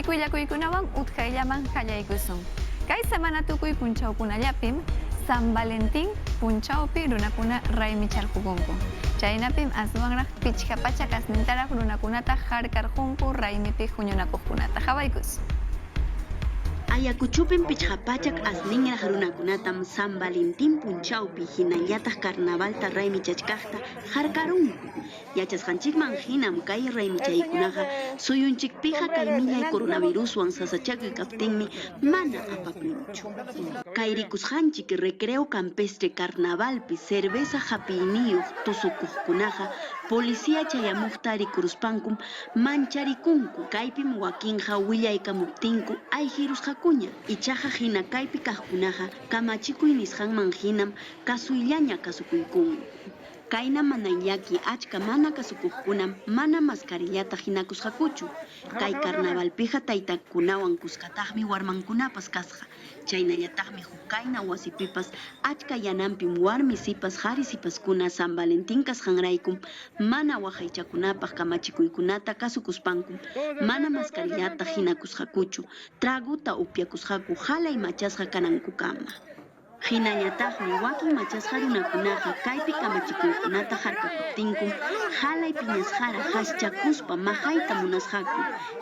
Kuykuyllakuykuna utkayllaman qallaykusun. Kay semana tukuy punchawkunallapim San Valentín punchawpi runakuna raymicharqukunku. Chaynapim aswanraq pichqa pacha kasnintaraq runakunata harkarqunku raymipi huñunakuqkunata. Hawaykus. Ayacuchupin pichqapachak asninraq runakunatam San Valentín punchawpi hinallataq carnavalta raymichachkaqta harkarunku. Yachasqanchikman hinam kay raymichaykunaqa suyunchikpiqa kay millay coronaviruswan sasachaki kaptinmi mana apakunchu. Kay rikusqanchik recreo campestre carnavalpi cerveza hapiniyuq tusukuqkunaqa policía chayamuqta rikuruspankum mancharikunku. Kaypim wakinqa willaykamuptinku ayhirusqakuña. Ichaqa hina kaypi kaqkunaqa kamachikuy nisqanman hinam kasuyllaña kasukuykunku. Kayna mana llaki achka mana kasukuqkunam mana mascarillata hinakusqakuchu. Kay carnavalpiqa taytakunawan kuskataqmi warmankunapas kasqa. Chaynallataqmi hukayna wasipipas achka yananpim warmi sipas qhari sipaskuna San Valentín kasqanraykum mana waqaychakunapaq kamachikuykunata kasukuspankum mana mascarillata hinakusqakuchu. Traguta upyakusqaku halay machasqa kanankukama. Hinallataqmi wakin machasqa runakunaqa kaypi kamachikuykunata harkakuptinkum halay piñasqara haschakuspa mahayta munasqaku.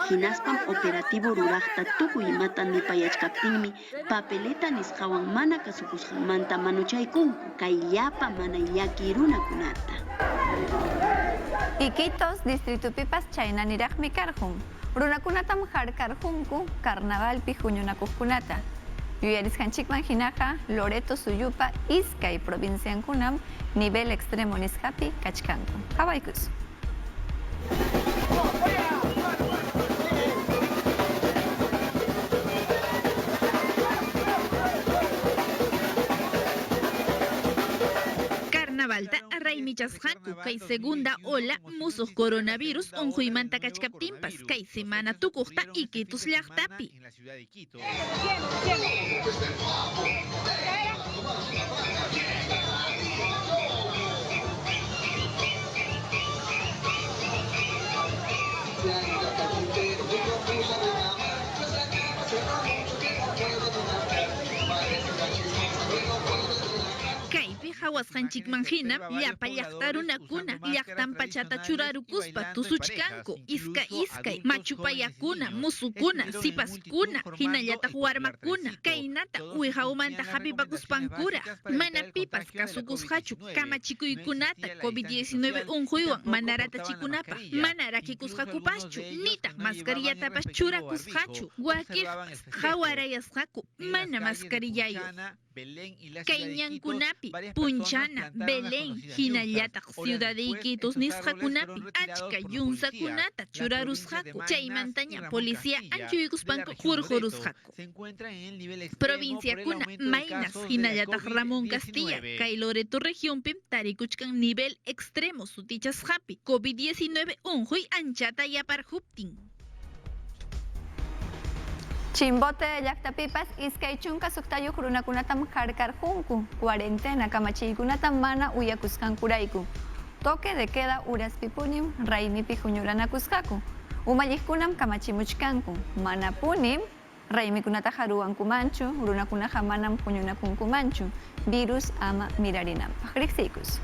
Hinaspam operativo ruraqta tukuy imata nipayachkaptinmi papeleta nisqawan mana kasukusqanmanta manuchaykunku kay llapa mana llaki runakunata. Iquitos distritupipas chaynaniraqmi karqun. Runakunatam harkarqunku carnavalpi huñunakuqkunata. Yuyarisqanchikman hinaqa Loreto Suyupa iskay provinciankunam nivel extremo nisqapi kachkanku. Hawaykus. Carnavalta raymichasqaku kay segunda ola musuq coronavirus unquymanta kachkaptinpas kay semana tukuqta Iquitos llaqtapi. Hawasqanchikman hinam llapa llaqta runakuna llaqtan pachata churarukuspa tusuchkanku iskay machupayakuna musukuna sipaskuna hinallataq warmakuna kaynata uwihawmanta hapipakuspankura mana pipas kasukusqachu kamachikuykunata COVID-19 unquywan mana ratachikunapaq mana rakikusqakupaschu nitaq mascarillatapas churakusqachu wakiqpas hawarayasqaku mana mascarillayu. Kayñankunapi Punchana, Belén, hinallataq ciudad de Iquitos nisqakunapi achka yunsakunata churarusqaku. Chaymantaña policía anchuykuspanku hurhurusqaku. Provinciakuna maynas hinallataq Ramón Castilla kay Loreto regionpim tarikuchkan nivel extremo sutichasqapi COVID-19 unquy anchata yaparhuptin. Chimbote llaqtapipas iskay chunka suqtayuq runakunatam harkarqunku cuarentena kamachiykunatam mana uyakusqankurayku. Toque de queda uraspipunim raymipi huñuranakusqaku. Umalliqkunam kamachimuchkanku. Mana punim raymikunata haruwankumanchu, runakunaqa manam huñunakunkumanchu. Virus ama mirarinanpaq. Riqsiykus.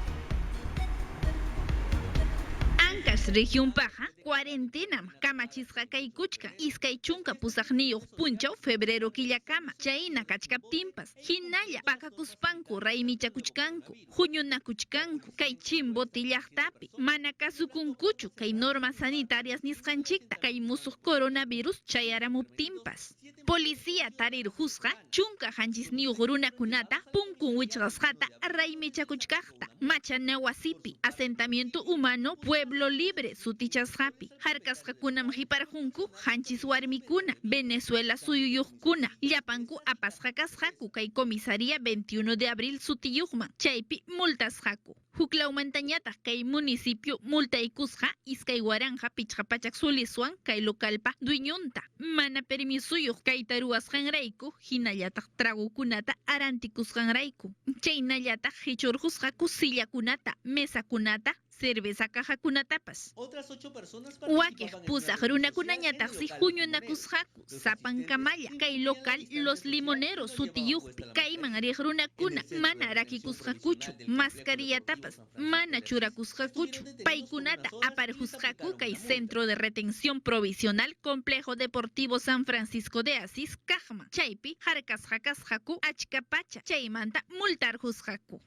Ancash región paja cuarentenam kamachisqa kay kuchka iskay chunka pusaqniyuq punchaw febrero killakama chayna kachkaptinpas hinalla pakakuspanku raymichakuchkanku huñunakuchkanku kay Chimbote llaqtapi mana kasukunkuchu kay normas sanitarias nisqanchikta kay musuq coronavirus chayaramuptinpas policía tarirhusqa chunka hanchisniyuq runakunata punkun wichqasqata raymichakuchkaqta machana wasipi asentamiento humano Pueblo Libre sutichasqapi harkasqakunam hiparqunku hanchis warmikuna Venezuela suyuyuqkuna llapanku apasqa kasqaku kay comisaría 21 de abril sutiyuqman chaypi multasqaku. Huklawmantañataq kay municipio multaykusqa iskay waranja pichqapachak suliswan kay localpa dueñunta mana permisuyuq kayta ruwasqanrayku hinallataq tragukunata arantikusqanrayku chaynallataq hichurhusqaku sillakunata mesakunata cerveza cajakunatapas. Otras 8 personas Wakej pusaj runakunañataqsi huñunakusqaku sapan kamalla kay local Los Limoneros sutiyuqpi kayman riq runakuna mana rakikusqakuchu mascarillatapas mana churakusqakuchu paykunata aparjusqaku kay Centro de Retención Provisional Complejo Deportivo San Francisco de Asís kaqman chaypi harkasqakasqaku achka pacha chaymanta multarjusqaku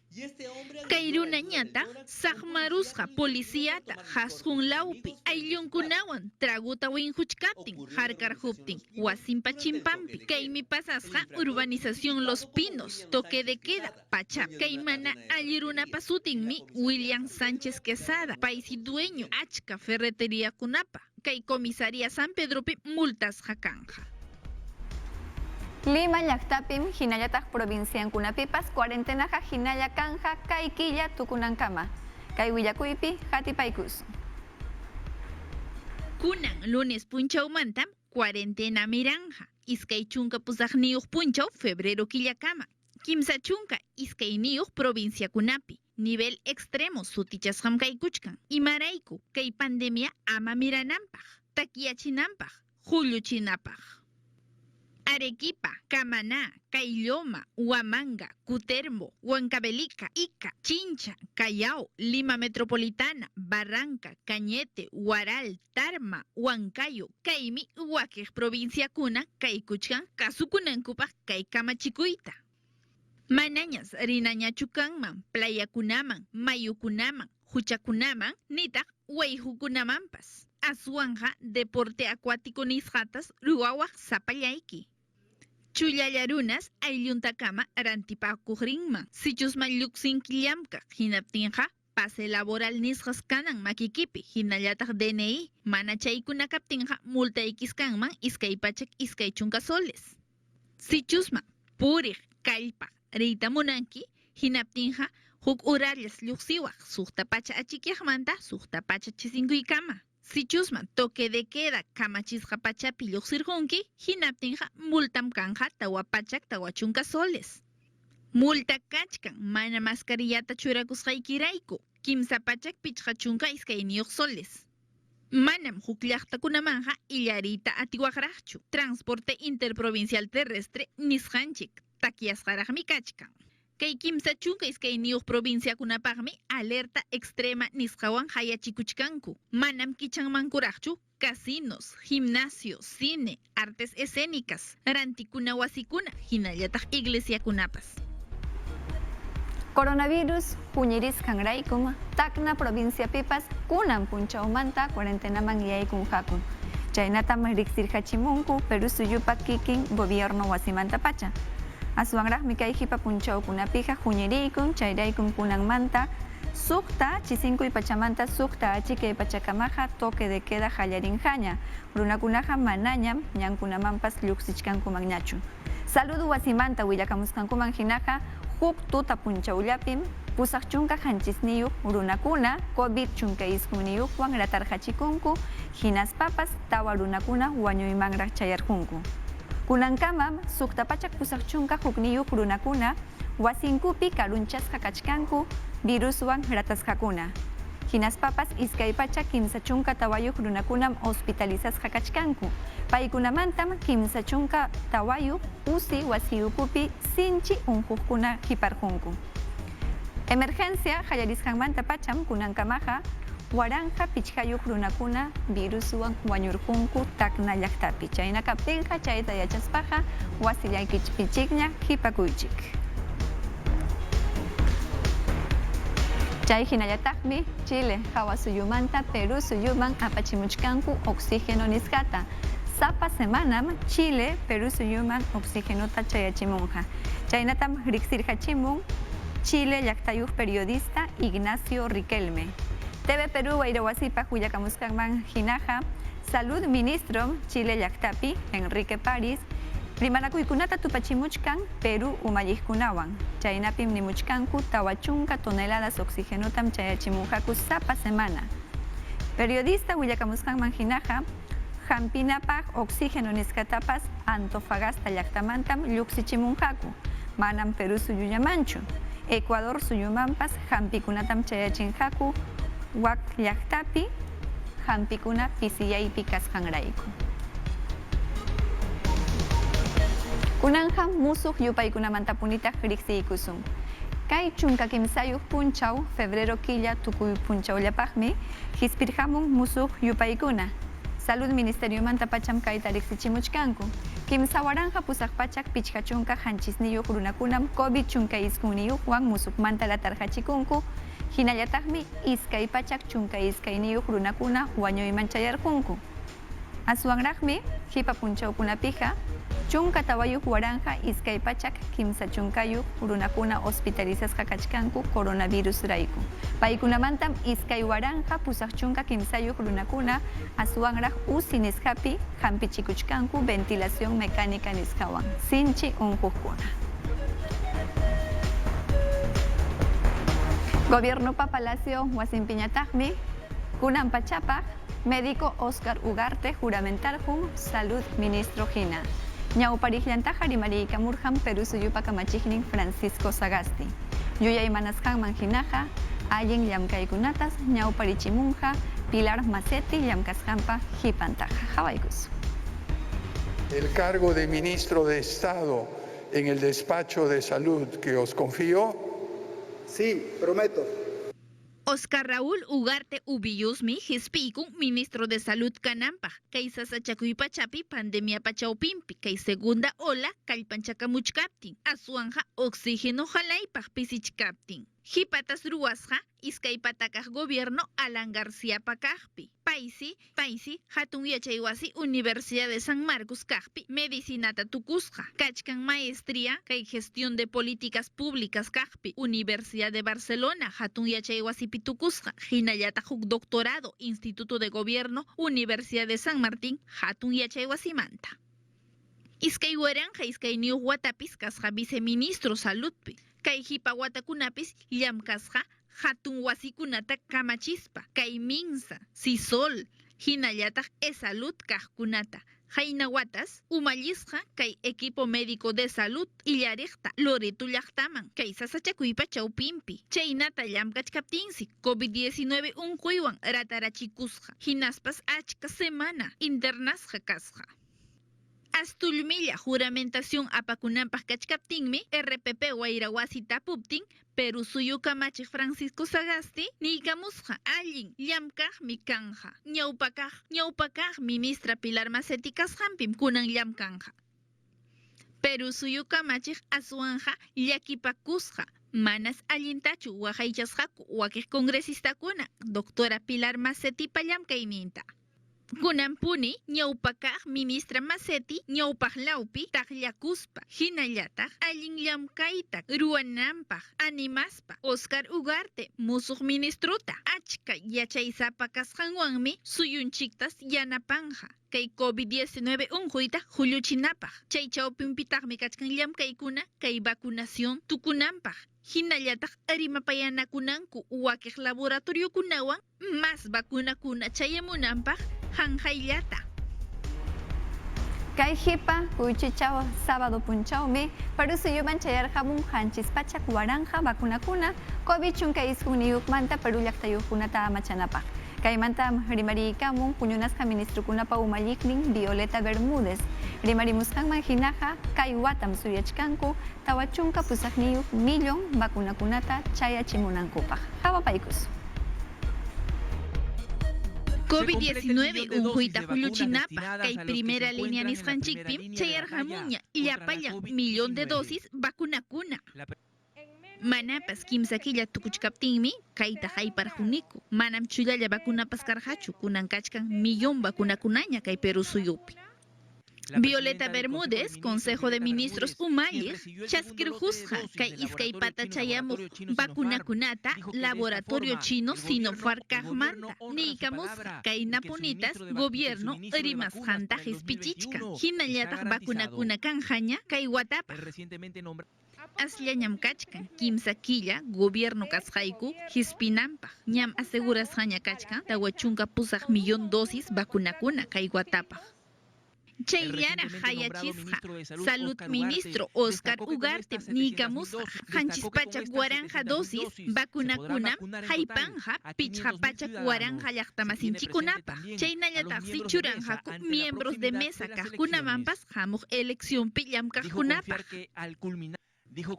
kay runañata saqmarusqa policíata hasqunlawpi ayllunkunawan traguta winhuchkaptin harkarhuptin wasinpa chimpampi kaymi pasasqa urbanización Los Pinos toque de queda pacha kay mana alli runapa sutinmi William Sánchez Quesada paysi dueño achka ferretería kunapa kay comisaría San Pedropi multasqa kanja. Lima llaqtapim hinallataq provinciankunapipas cuarentenaqa hinalla kanja kay killa tukunankama kay willakuypi hatipaykus. Kunan lunes punchawmantam cuarentena miranja iskay chunka pusaqniyuq punchaw febrero killakama kimsa chunka iskayniyuq provinciakunapi nivel extremo sutichasqam kaykuchkan imarayku kay pandemia ama mirananpaq takyachinanpaq hulluchinapaq. Arequipa, Camaná, Caylloma, Huamanga, Cutervo, Huancavelica, Ica, Chincha, Callao, Lima Metropolitana, Barranca, Cañete, Huaral, Tarma, Huancayo, Kaymi, Huaquej provincia kuna, Kaykuchkan, Kasukunankupaj, Kaykamachikuita. Manañas, Rinañachukanman, Playakunaman, Mayukunaman, Huchakunaman, Nitaq, Huayhukunamampas. Asuanja, deporte acuático nisqatas, ruwawaq sapallayki. Chullallarunas aylluntakama rantipakuqrinman sichusman lluqsinkillamqa hinaptinqa pase laboral nisqas kanan makikipi hinallataq DNI mana chaykuna kaptinqa multaykis kanman iskay pachak iskay chunka soles. Sichusman puriq kallpaq riyta munanki hinaptinqa huk urallas lluqsiwaq suqta pacha achikyaqmanta suqta pacha chisinkuykama. Sichusman toque de queda kamachisqa pachapi lluqsirqunki hinaptinqa multam kanja tawa pachak tawa chunka soles. Multa kachkan mana mascarillata churakusqaykirayku kimsa pachak pichqa chunka iskayniyuq soles. Manam huk llaqtakunamanja illariyta atiwaqraqchu. Transporte interprovincial terrestre nisqanchik takyasqaraqmi kachkan. Kay kimsa chunka iskayniyuq provinciakunapaqmi alerta extrema nisqawan hayachikuchkanku. Manam kichanmankuraqchu casinos, gimnasio, cine, artes escénicas, rantikuna wasikuna, hinallataq iglesiakunapas. Coronavirus huñirisqanraykum tacna provinciapipas kunan punchawmanta cuarentenaman yaykunqaku. Chaynatam riqsirqachimunku Perú suyupa kikin gobierno wasimanta pacha. Aswanraqmi kay hipa punchawkunapiqa huñirikun chayraykum kunanmanta suqta chisinkuy pachamanta suqta achikay pachakamaqa toque de queda hallarinjaña runakunaqa manañam ñankunamanpas lluqsichkankumanñachu. Saludu wasimanta willakamusqankuman hinaqa huk tuta punchawllapim pusaq chunka hanchisniyuq runakuna COVID chunka isquniyuqwan ratarqachikunku hinaspapas tawa runakuna wañuymanraq chayarqunku. Kunankamam suqta pachak pusaq chunka hukniyuq runakuna wasinkupi karunchasqa kachkanku viruswan ratasqakuna. Hinaspapas iskay pachak kimsa chunka tawayuq runakunam hospitalizasqa kachkanku. Paykunamantam kimsa chunka tawayuq usi wasiyukupi sinchi unhuqkuna hiparqunku. Emergencia hallarisqanmanta pacham kunankamaqa waranja pichqayuq runakuna viruswan wañurqunku tacna llaqtapi. Chayna kaptinqa chayta yachaspaqa wasillaykichpichikña hipakuychik. Chay hinallataqmi Chile hawa suyumanta Perú suyuman apachimuchkanku oxígeno nisqata. Sapa semanam Chile Perú suyuman oxígenota chayachimunqa. Chaynatam riqsirqachimun Chile llaqtayuq periodista Ignacio Riquelme. TV Perú Wayrawasipa willakamusqanman hinaqa Salud Ministro Chile llaqtapi Enrique París rimanakuykunata tupachimuchkan Perú umalliqkunawan. Chaynapim nimuchkanku tawa chunka toneladas oxigenotam chayachimunqaku sapa semana. Periodista willakamusqanman hinaqa hampinapaq oxígeno nisqatapas Antofagasta llaqtamantam lluqsichimunqaku. Manam Perú suyullamanchu. Ecuador suyumanpas hampikunatam chayachinqaku wak llaqtapi hampikuna pisiyaypi kasqanrayku. Kunanqa musuq yupaykunamanta punitaq riqsiykusun. Kay chunka kimsayuq punchaw febrero killa tukuy punchawllapaqmi hispirhamun musuq yupaykuna. Salud Ministeriumanta pacham kayta riqsichimuchkanku. Kimsa waranja pusaq pachak pichqa chunka hanchisniyuq runakunam COVID chunka isqunniyuqwan musuqmanta latarqachikunku. Hinallataqmi iskay pachak chunka iskayniyuq runakuna wañuyman chayarqunku. Aswanraqmi hipa punchawkunapiqa chunka tawayuq waranja iskay pachak kimsa chunkayuq runakuna hospitalizasqa kachkanku coronavirus rayku. Paykunamantam iskay waranja pusaq chunka kimsayuq runakuna aswanraq usi nisqapi hampichikuchkanku ventilación mecánica nisqawan sinchi unquqkuna. Gobiernopa Palacio wasinpiñataqmi kunan pachapaq médico Oscar Ugarte juramentarqun Salud Ministro hina. Ñawpariqllantaqa rimariykamurqan Perú suyupa kamachiknin Francisco Sagasti. Yuyay manasqanman hinaqa allin llamkaykunatas ñawparichimunqa Pilar Macetti llamkasqanpa hipantaqa. Hawaykus. El cargo de ministro de Estado en el despacho de salud que os confío. Sí, prometo. Oscar Raúl Ugarte Ubiyusmi hispikun ministro de Salud Canampa, kay sasachakuypachapi pandemia pachaupimpi, kay segunda ola kallpanchakamuchkaptin, asuanja oxígeno jalaypaq pisichkaptin. Hipatas ruwasqa iskay patakaq gobierno Alan García pakaqpi. Paisi hatun yachaywasi Universidad de San Marcos kaqpi medicinata tukusqa. Kachkan maestría kay gestión de políticas públicas kaqpi Universidad de Barcelona hatun yachaywasipi tukusqa. Hinallataq huk doctorado Instituto de Gobierno Universidad de San Martín hatun yachaywasimanta. Iskay waranja iskay niuq watapis kasqa viceministro saludpi. Kay hipa watakunapis llamkasqa hatun wasikunata kamachispa, kay minsa, sisol, hinallataq e-salud kaqkunata. Hayna watas, umallisqa kay equipo médico de salud illariqta Loreto llaqtaman, kay sasachakuypa chawpimpi. Chaynata llamkachkaptinsi COVID-19 unquywan ratarachikusqa. Hinaspas achka semana internasqa kasqa. Astulmilla juramentación apakunanpaq kachkaptinmi RPP Wayrawasi tapuptin Perú suyu kamachik Francisco Sagasti niykamusqa allin llamkaqmi kanja. Ñawpakaq ministra Pilar Macetti kasqanpim kunan llamkanja. Perú suyu kamachik aswanja llakipakusqa. Manas allintachu waqaychasqaku wakiq congresistakuna doctora Pilar Macetti llamkayninta. Kunampuni ñawpakaq ministra Macetti ñawpaqlawpi taqllakuspa hinallataq allin llamkayta ruwananpaq animaspa Oscar Ugarte musuq ministrota achka yachaysapa kasqanwanmi suyunchiktas yanapanja kay COVID-19 unquyta hulluchinapaq chay chawpinpitaqmi kachkan llamkaykuna kay vacunación tukunanpaq hinallataq arimapayanakunanku wakiq laboratoriokunawan mas vacunakuna chayamunanpaq hanjayllata. Kay hipa kuychichaw sábado punchawmi Perú suyuman chayarqamun hanchispachak waranja vacunakuna COVID chunka isqunniyuqmanta Perú llaqtayuqkunata amachanapaq. Kaymantam rimariykamun puñunasqa ministrukunapa umalliqnin Violeta Bermúdez. Rimarimusqanman hinaqa kay watam suyachkanku tawa chunka pusaqniyuq millón vacunakunata chayachimunankupaq. Hawapaykus. COVID-19 unquyta hulluchinapaq kay primera línea nisqanchikpim chayarqamuña llapallan millón de dosis vacunakuna. Manapas kimsa killa tukuchkaptinmi kayta hayparquniku. Manam chullalla vacunapas karqachu kunan kachkan millón vacunakunaña kay Perú suyupi. Violeta Bermúdez, Consejo de Ministros umalliq chaskirqusqa kay iskay pata chayamuq vacunakunata laboratorio chino Sinopharm kaqmanta niykamusqa kay napunitas gobierno rimasqanta hispichichka. Hinallataq vacunakuna kanjaña kay watapaq. Asllañam kachkan kimsa killa gobierno kasqayku hispinanpaq ñam asegurasqaña kachkan tawa chunka pusaq millón dosis vacunakuna kay watapaq. Chayllara hayachisqa Salud Ministro Oscar Ugarte nikamusqa qanchispachak waranja dosis vacunakunam haypanja pichqapachak waranja llaqtamasinchikunapaq chaynallataqsi churanqaku miembros de mesa kaqkunamanpas hamuq eleccionpi llamkaqkunapaq.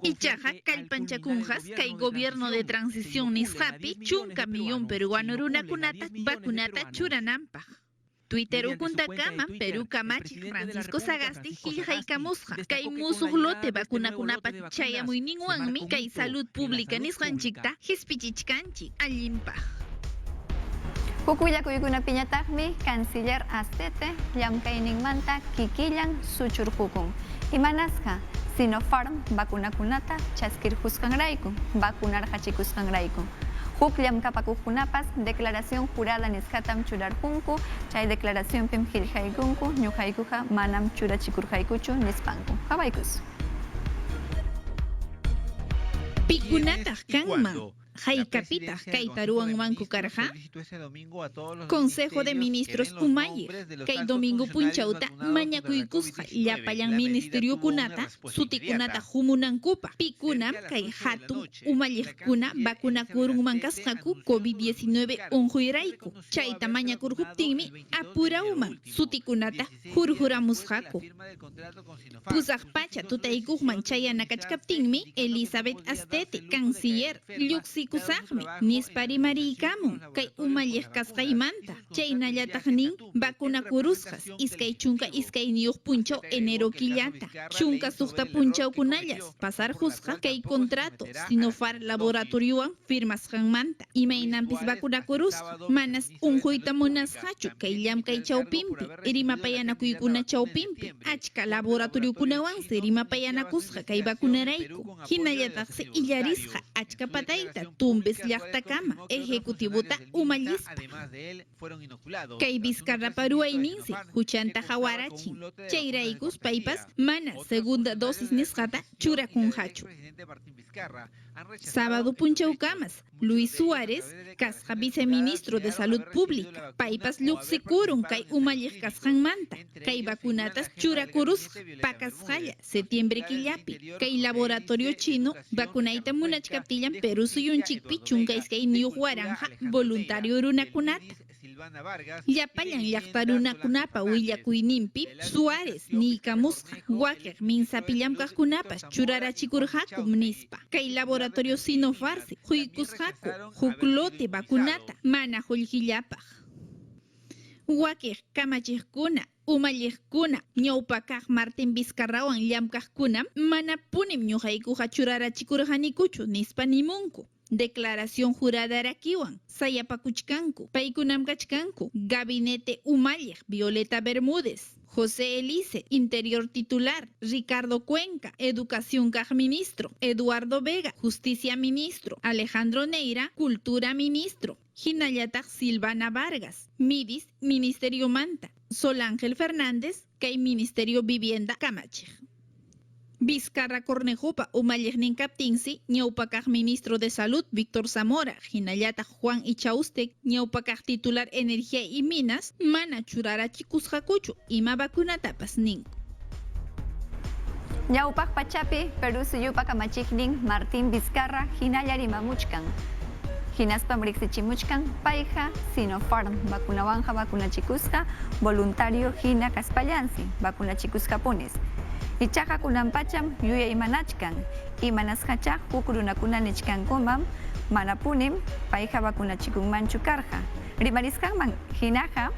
Ichaqa kallpanchakunjas kay gobierno de transición nisqapi chunka millón peruano runakunata vacunata churananpaq. Twitter ukuntakama Perú Kamachiq Francisco Sagasti qillqaykamusqa kay musuq lote vacunakunapa chayamuyninwanmi kay salud pública nisqanchikta hispichichkanchik allinpaq. Hukuyakuykunapiñataqmi Canciller Astete llamkayninmanta kikillan suchurqukun. Imanasqa Sinopharm vacunakunata chaskirqusqanrayku, vacunarqachikusqanrayku. Huk llamkapakuqkunapas declaración jurada nisqatam churarqunku, chay declaraciónpim qillqaykunku, ñuqaykuqa manam churachikurqaykuchu nispanku. Habaykus. Pikunataq kanman. Haykapitaq kay taruwanmanku karqa Consejo de Ministros Umayi kay domingo punchawta mañakuykusqa llapallan ministeriokunata sutikunata humunankupa pikunam kay hatun umalliqkuna vacunakurunman kasqaku COVID-19 unquyrayku chayta mañakurquptinmi apurauman sutikunata hurhuramusqaku pusaq pacha tutaykuqman chayanakachkaptinmi Elizabeth Astete Canciller Lluqsikusaqmi nisparimariykaamun kay umalliq kasqaymanta chaynallataqnin vacunakurusqas iskay chunka iskayniyuq punchaw enero killata chunka suqta punchawkunallas pasarqusqa kay contrato Sinopharm laboratoriowan firmasqanmanta imaynanpis vacunakurusqa manas unquyta munasqachu kay llamkay chawpinpi rimapayanakuykuna chawpinpi achka laboratoriokunawansi rimapayanakusqa kay vacunarayku hinallataqsi illarisqa achka patayta tumpis llaqtakama ejecutivuta umallispa kay Vizcarra paruayninsi huchanta hawarachin chayraykus paypas mana segunda dosis nisqata churakunqachu. Sábado punchawkamas Luis Suárez kasqa viceministro de Salud Pública paypas lluqsikurun kay umalliq kasqanmanta kay vacunatas churakurusqa pakasqalla septiembre killapi kay laboratorio chino vacunayta munachkaptillan Perú suyunchikpi chunka iskayniyuq waranja voluntario runakunata llapallan llaqta runakunapa willakuyninpi Suárez niykamusqa wakiq minsapi llamkaqkunapas churarachikurqakum nispa kay laboratorio Sinopharm quykusqaku huk lote vacunata mana qullqillapaq wakiq kamachiqkuna umalliqkuna ñawpakaq Martín Vizcarrawan llamkaqkunam mana punim ñuqaykuqa churarachikurqanikuchu nispa nimunku. Declaración jurada arakiwan sayapakuchkanku paykunam kachkanku Gabinete Umalliq Violeta Bermúdez José Elice Interior titular Ricardo Cuenca Educación kaq ministro Eduardo Vega Justicia ministro Alejandro Neira Cultura ministro hinallataq Silvana Vargas Midis Ministerio Manta Sol Ángel Fernández kay Ministerio Vivienda Kamachiq Vizcarra Cornejopa umalliqnin kaptinsi ñawpakaq ministro de Salud Víctor Zamora hinallataq Juan Ichaustek ñawpakaq titular Energía y Minas mana churarachikusqakuchu ima vacunatapas ninku. Ñawpaq pachapi Perú suyupa kamachiqnin Martín Vizcarra hinallarimamuchkan. Hinaspam riqsichimuchkan payqa Sinopharm vacunawanja vacunachikusqa voluntario hina kaspallansi vacunachikusqapunis. Ichaqa kunampacham yuyaymanachkan imanasqacha huk runakuna nichkankuman manapunim payqa vacunachikunmanchu karqa rimarisqanman hinaqa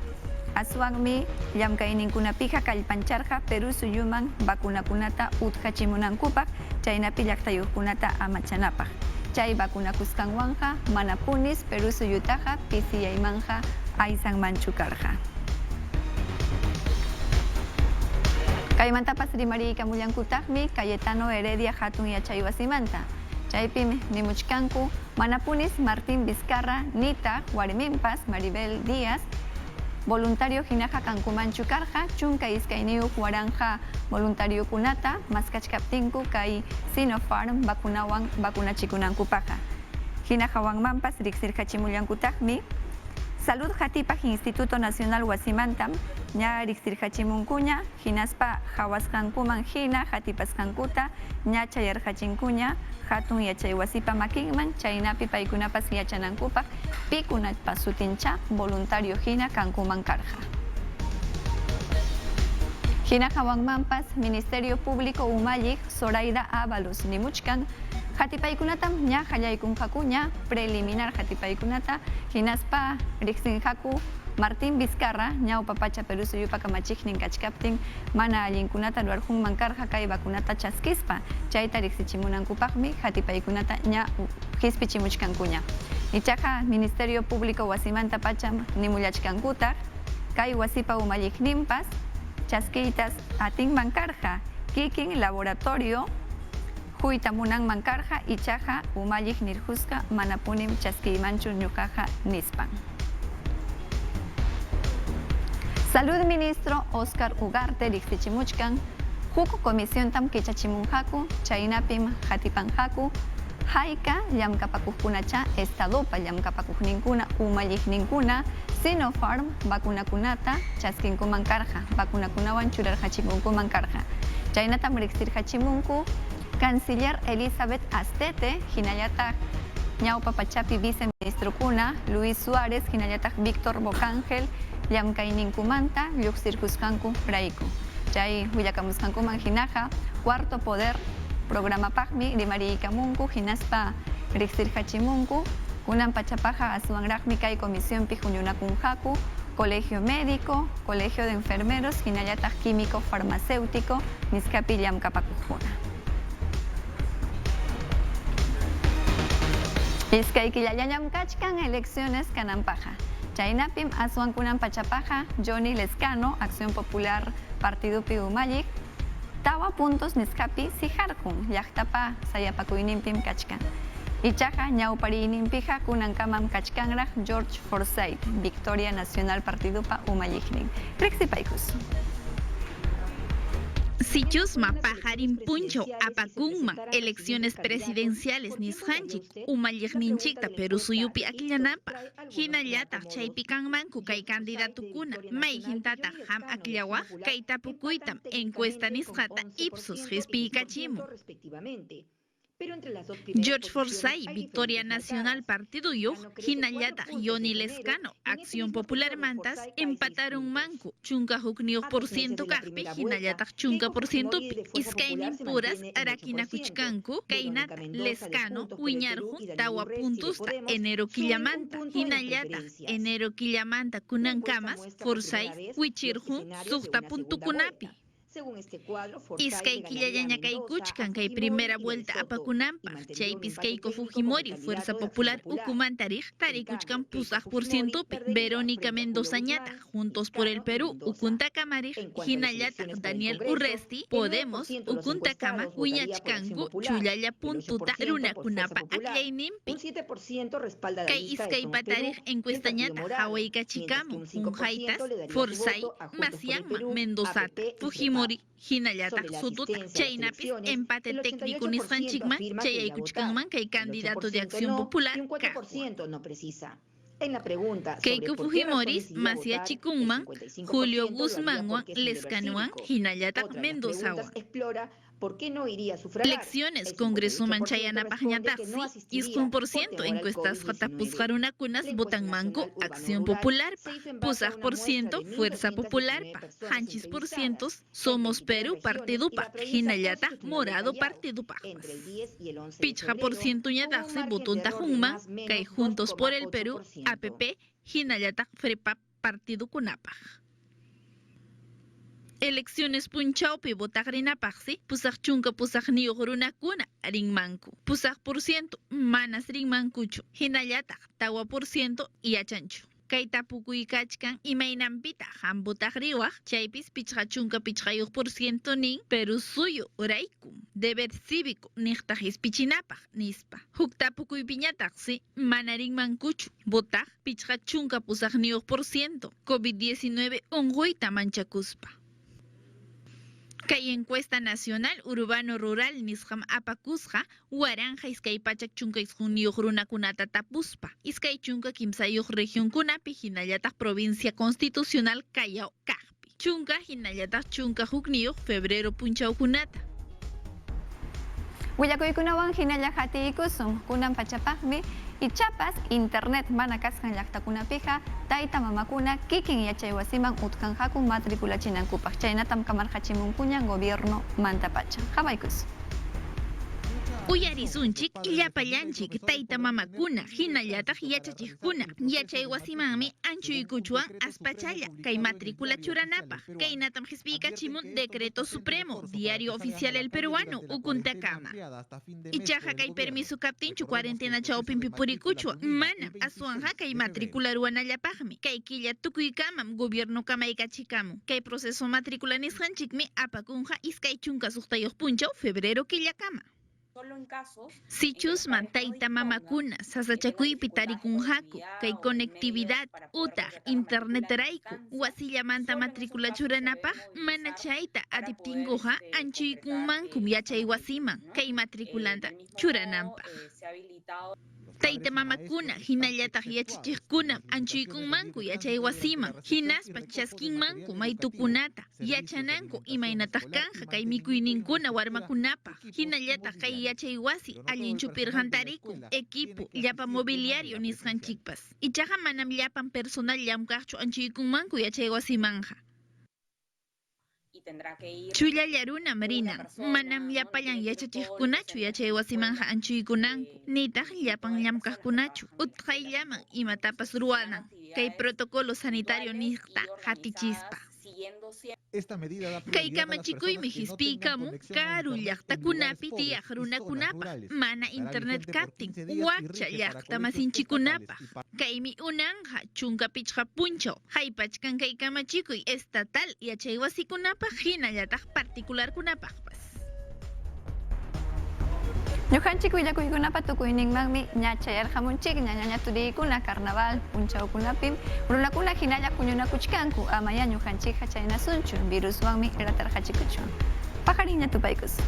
aswanmi llamkayninkunapiqa kallpancharqa Perú suyuman vacunakunata utqachimunankupaq chaynapi llaqtayuqkunata amachanapaq chay vacunakusqanwanqa manapunis Perú suyutaqa PCImanja aysanmanchu karqa. Kaymantapas rimariykamullankutaqmi Cayetano Heredia hatun yachaywasimanta. Chaypim nimuchkanku manapunis Martín Vizcarra nitaq warminpas Maribel Díaz voluntario hinaqa kankumanchu karqa chunka iskayniyuq waranja voluntariokunata maskachkaptinku kay Sinopharm vacunawan vacunachikunankupaqqa. Hinaqa wanmanpas riqsirqachimullankutaqmi Salud Jatipaj Instituto Nacional Wasimantam, ña riksirhachimunkuña, hinaspa hawasqankuman hina hatipasqankuta, ña chayarhachinkuña, hatun yachay wasipa makinman, chaynapi paykunapas yachanankupaq, pikunapas sutincha, voluntario hina kankuman karqa. Hina hawanmanpas Ministerio Público Umallik Zoraida Ábalos nimuchkan, hatipaykunatam ña hallaykunqakuña preliminar hatipaykunata hinaspa riqsinqaku Martín Vizcarra ñawpa pacha Perú suyupa kamachiknin kachkaptin mana allinkunata ruwarjunman karqa kay vakunata chaskispa chayta riqsichimunankupaqmi hatipaykunata ña hispichimuchkankuña. Ichaqa Ministerio Público wasimanta pacham nimullachkankutaq kay wasipa umallikninpas chaskitas atinman karqa kikin laboratorio Huyta munan mankarja y chaja umallik nirjuska manapunim chaskimanchu ñukaja nispan. Salud Ministro Oscar Ugarte riqsichimuchkan huk comisión tam kichachimunjaku chaynapim hatipanjaku hayka llamkapakuqkunacha estadopa llamkapakuqninkuna umallikninkuna Sinopharm vacunakunata chaskinkuman karqa vacunakunawan churarhachimunkuman karqa chaynatam riqsirhachimunku Canciller Elizabeth Astete, hinayata ñawpa pachapi viceministrokuna Luis Suárez, hinayata Víctor Bocángel, llamkayninkumanta lluqsirkusqanku rayku. Chay willakamusqankuman hinaqa cuarto poder programapaqmi rimariykamunku hinaspa riqsirhachimunku kunan pachapaqa aswanraqmi kay comisiónpi huñunakunqaku Colegio Médico, Colegio de Enfermeros, hinayata Químico Farmacéutico, niscapi llamkapakuqkuna. Iskaykillallañam kachkan elecciones kanampaja. Chaynapim aswankunan pachapaja Johnny Lescano, Acción Popular Partido Umallik, tawa puntos niscapi sijarkun, llaqtapa sayapakuyninpim kachkan. Ichaja ñawpariyninpija kunankamam kachkanraq George Forsyth, Victoria Nacional Partidupa Umalliknin. Riqsipaykus. Sichusma pajarin puncho apakungman elecciones presidenciales nishanchik umallikninchikta Perú suyupi akillanapa hinallataq chaypi kanmanku kay candidatukuna mayjintata ham akillawaq kay tapukuytam encuesta nisqata Ipsos hispiykachimun. George Forsyth, Victoria Nacional Partido Yuj, hinallataq Johnny Lescano, Acción Popular Mantas, empataron manku, chunka hukniuq % kaqpi, hinallataq chunka % pi, iskaynin puras arakinakuchkanku, kaynata Lescano, wiñarjun, tawa puntusta, enero killamanta, hinallataq enero killamanta kunankamas, Forsyth, wichirjun, suqta puntukunapi. Iskay killallaña kaykuchkan kay primera vuelta apakunanpaq chaypis Keiko Fujimori Fuerza Popular ukumantarij tarikuchkan pusaq %pi Verónica Mendozañataq Juntos por el Perú ukuntakamariq hinallataq Daniel Urresti Podemos ukuntakama wiñachkanku chullalla puntuta runakunapa aklayninpi kay iskaypatarij encuestañataq hawaykachikamun hunjaytas Forsyth Macianman Mendozata Fujimori hinallataq sututa chaynapis empate técnico nisqanchikman chayaykuchkanman kay candidato de Acción Popular Keiko Fujimori Maciachikunman Julio Guzmánwan Lescanuwan hinallataq Mendozawan. Elecciones Congreso Manchayanapaqñataqsi isqun % encuestas hatapusqarunakunas votanmanku Acción Popular pusaq % Fuerza Popular hanchis % Somos Perú Partidupa hinallataq Morado Partidupa pichqa % ñataqsi votunta hunman kay Juntos por el Perú APP hinallataq FREPAP partidukunapaq. Elecciones punchawpi votaqrinapaqsi pusaq chunka pusaq niyuq runakuna rinmanku pusaq % manas rinmankuchu hinallataq tawa % yachanchu kay tapukuykachkan imaynanpita ham votaqriwaq chaypis pichqa chunka pichqayuq % nin Perú suyu raykum deber cívico niqtaq hispichinapaq nispa huk tapukuypiñataqsi mana rinmankuchu votaq pichqa chunka pusaq niyuq % COVID-19 unquyta manchakuspa. Kay encuesta nacional urbano rural nisqam apakusqa waranja iskay pachak chunka isquniyuq runakunata tapuspa. Iskay chunka kimsayuq regionkunapi hinallataq provincia constitucional Callao kaqpi. Chunka hinallataq chunka hukniyuq febrero punchawkunata. Willakuykunawan hinalla hatikusum kunan pachapaqmi ichapas internet mana kasqan llaqtakunapiqa tayta mamakuna kikin yachay wasiman utqanqaku matriculachinankupaq. Chaynatam kamarqachimunkuña gobierno manta pacha. Hamaykus. Uyarisunchik llapallanchik tayta mamakuna hinallataq yachachiqkuna yachay wasimanmi anchuykuchuwan aspachalla kay matricula churanapaq. Kaynatam hisp'iykachimun decreto supremo diario oficial el peruano ukuntaqama. Ichaqa kay permiso kaptinchu cuarentena chawpinpi purikuchwa mana aswanja kay matricula ruwanallapaqmi. Kay killa tukuykamam gobierno kamaykachikamun. Kay proceso matricula nisqanchikmi apakunqa iskay chunka suqtayuq punchaw febrero killakama. Si chusman tayta mamakuna sasachakuypi tarikunqaku kay conectividad utaq internet rayku wasillamanta matricula churanapaq mana chayta atiptinkuqa anchuykunmankum yachay wasiman kay matriculanta churananpaq. Tayta mamakuna hinallataq yachachiqkunam anchuykunmanku yachay wasiman hinaspa chaskinmanku maytukunata yachananku imaynataq kanja kay mikuyninkuna warmakunapaq hinallataq kay yachay wasi allin chupirqantarikun equipo llapa mobiliario nisqanchikpas ichaqa manam llapan personal llamkaqchu anchuykunmanku yachay wasimanja. Chuyalla runa marina manam llapallan yachachiqkunachu yachay wasimanja anchuykunanku nitaq llapan llamkaqkunachu utqayllaman imatapas ruwanan kay protocolo sanitario nisqta hatichispa. Kay kamachikuymi hisp'iykamun karu llaqtakunapi tiyaq runakunapaq mana internet kaptin wakcha llaqta masinchikunapaq. Kaymi unanja chunka pichqa punchaw haypachkan kay kamachikuy estatal yachay wasikunapaq hinallataq particularkunapaqpas. Ñuqanchik willakuykunapa tukuyninmanmi ñachayarqamunchik ñaña turiykuna carnaval punchawkunapi runakuna hinalla puñunakuchkanku amaya ñuqanchikqa chaynasunchu viruswanmi ratarqachikuchwan. Pajarina tupaykus.